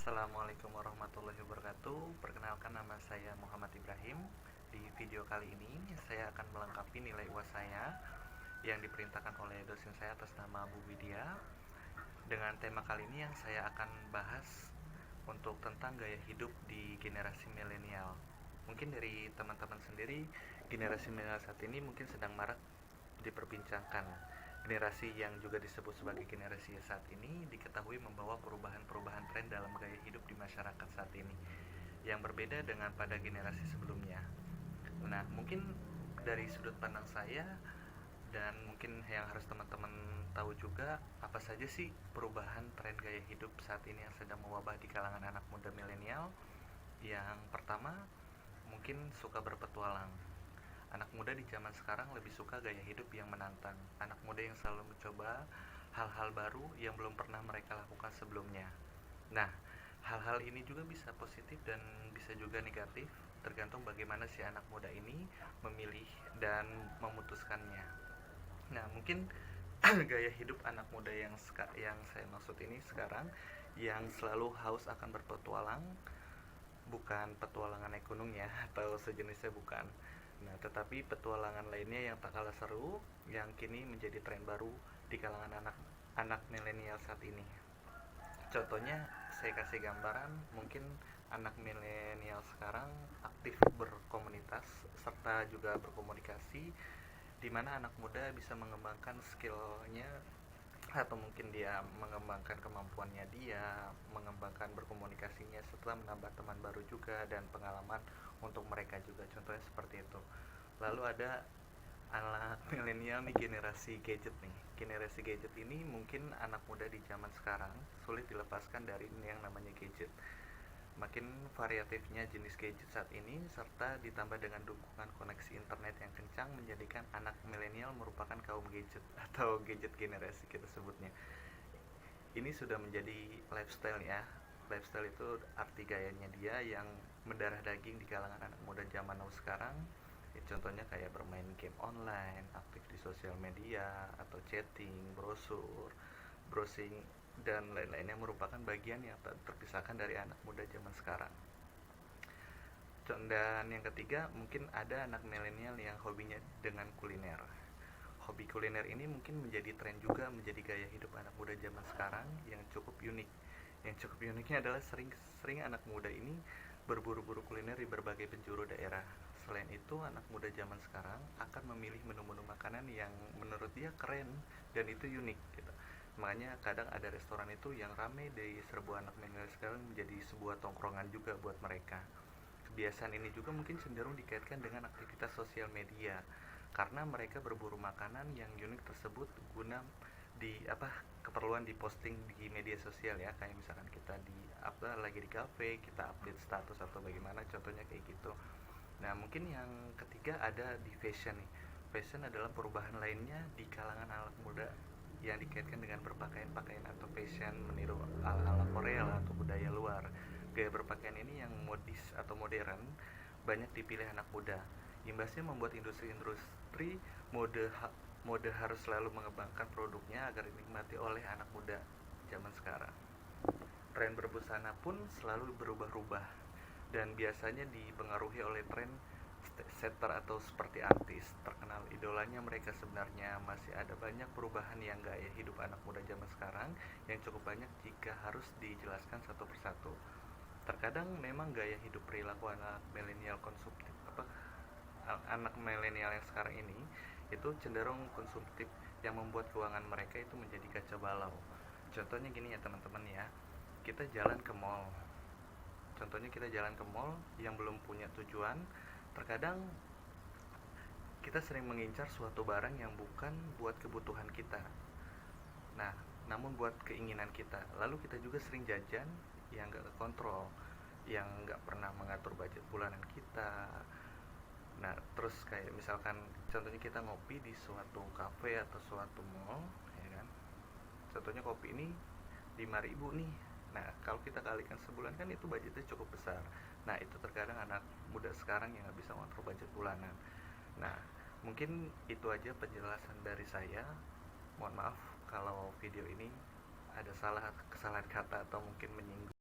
Assalamualaikum warahmatullahi wabarakatuh. Perkenalkan, nama saya Muhammad Ibrahim. Di video kali ini saya akan melengkapi nilai UAS saya yang diperintahkan oleh dosen saya atas nama Bu Widya. Dengan tema kali ini yang saya akan bahas untuk tentang gaya hidup di generasi milenial. Mungkin dari teman-teman sendiri, generasi milenial saat ini mungkin sedang marak diperbincangkan. Generasi yang juga disebut sebagai generasi saat ini diketahui membawa perubahan-perubahan tren dalam gaya hidup di masyarakat saat ini yang berbeda dengan pada generasi sebelumnya. Nah, mungkin dari sudut pandang saya dan mungkin yang harus teman-teman tahu juga, apa saja sih perubahan tren gaya hidup saat ini yang sedang mewabah di kalangan anak muda milenial. Yang pertama, mungkin suka berpetualang. Anak muda di zaman sekarang lebih suka gaya hidup yang menantang. Anak muda yang selalu mencoba hal-hal baru yang belum pernah mereka lakukan sebelumnya. Nah, hal-hal ini juga bisa positif dan bisa juga negatif, tergantung bagaimana si anak muda ini memilih dan memutuskannya. Nah, mungkin gaya hidup anak muda yang saya maksud ini sekarang, yang selalu haus akan berpetualang, bukan petualangan naik gunung ya, atau sejenisnya, bukan. Nah, tetapi petualangan lainnya yang tak kalah seru, yang kini menjadi tren baru di kalangan anak milenial saat ini. Contohnya, saya kasih gambaran, mungkin anak milenial sekarang aktif berkomunitas serta juga berkomunikasi, di mana anak muda bisa mengembangkan skillnya, atau mungkin dia mengembangkan kemampuannya, dia mengembangkan berkomunikasinya setelah menambah teman baru juga dan pengalaman untuk mereka juga, contohnya seperti itu. Lalu ada anak milenial nih, generasi gadget nih. Generasi gadget ini mungkin anak muda di zaman sekarang sulit dilepaskan dari yang namanya gadget. Makin variatifnya jenis gadget saat ini serta ditambah dengan dukungan koneksi internet yang kencang menjadikan anak milenial merupakan kaum gadget atau gadget generasi kita sebutnya. Ini sudah menjadi lifestyle ya. Lifestyle itu arti gayanya dia yang mendarah daging di kalangan anak muda zaman now sekarang. Ya, contohnya kayak bermain game online, aktif di sosial media, atau chatting, browsing, dan lain-lainnya merupakan bagian yang tak terpisahkan dari anak muda zaman sekarang. Dan yang ketiga, mungkin ada anak milenial yang hobinya dengan kuliner. Hobi kuliner ini mungkin menjadi tren juga, menjadi gaya hidup anak muda zaman sekarang yang cukup unik. Yang cukup uniknya adalah sering anak muda ini berburu-buru kuliner di berbagai penjuru daerah. Selain itu, anak muda zaman sekarang akan memilih menu-menu makanan yang menurut dia keren dan itu unik gitu. Makanya kadang ada restoran itu yang ramai di serbu anak milenial sekarang menjadi sebuah tongkrongan juga buat mereka. Kebiasaan ini juga mungkin cenderung dikaitkan dengan aktivitas sosial media, karena mereka berburu makanan yang unik tersebut guna keperluan diposting di media sosial ya, kayak misalkan kita lagi di cafe, kita update status atau bagaimana, contohnya kayak gitu. Nah, mungkin yang ketiga ada di fashion nih. Fashion adalah perubahan lainnya di kalangan anak muda yang dikaitkan dengan berpakaian atau fashion meniru ala-ala Korea atau budaya luar. Gaya berpakaian ini yang modis atau modern banyak dipilih anak muda. Imbasnya membuat industri mode harus selalu mengembangkan produknya agar dinikmati oleh anak muda zaman sekarang. Tren berbusana pun selalu berubah-ubah dan biasanya dipengaruhi oleh tren setter atau seperti artis terkenal idolanya mereka. Sebenarnya masih ada banyak perubahan yang gaya hidup anak muda zaman sekarang yang cukup banyak jika harus dijelaskan satu persatu. Terkadang memang gaya hidup perilaku anak milenial anak milenial yang sekarang ini itu cenderung konsumtif yang membuat keuangan mereka itu menjadi kacau balau. Contohnya gini ya teman-teman ya, kita jalan ke mall. Contohnya kita jalan ke mall yang belum punya tujuan, terkadang kita sering mengincar suatu barang yang bukan buat kebutuhan kita. Nah, namun buat keinginan kita. Lalu kita juga sering jajan yang gak kontrol, yang gak pernah mengatur budget bulanan kita. Nah, terus kayak misalkan contohnya kita ngopi di suatu cafe atau suatu mall, ya kan? Contohnya kopi ini 5.000 nih. Nah, kalau kita kalikan sebulan kan itu budgetnya cukup besar. Nah, itu terkadang anak muda sekarang yang gak bisa mengatur budget bulanan. Nah, mungkin itu aja penjelasan dari saya. Mohon maaf kalau video ini ada kesalahan kata atau mungkin menyinggung